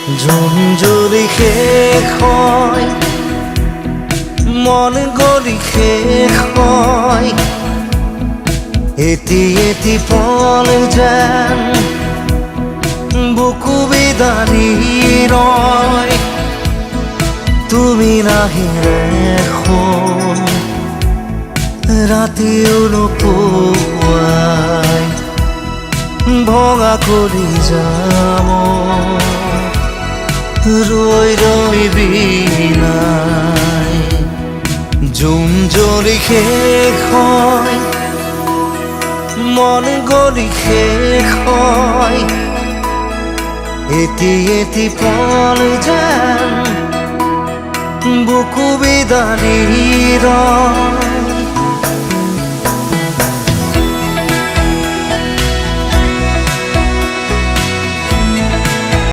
June যদি শেষ হয়, মন গলি শেষ হয়, এটি এটি পল যেন বুকু বিদাৰি ৰয়। তুমি নাহিলে এখন ৰাতিও নোপোৱাই ভঙা কৰি যাম ৰৈ ৰৈ বিনাই। জুন যদি শেষ হয়, মন গলি শেষ হয়, এটি এটি পল যেন বুকু বিদাৰি ৰয়।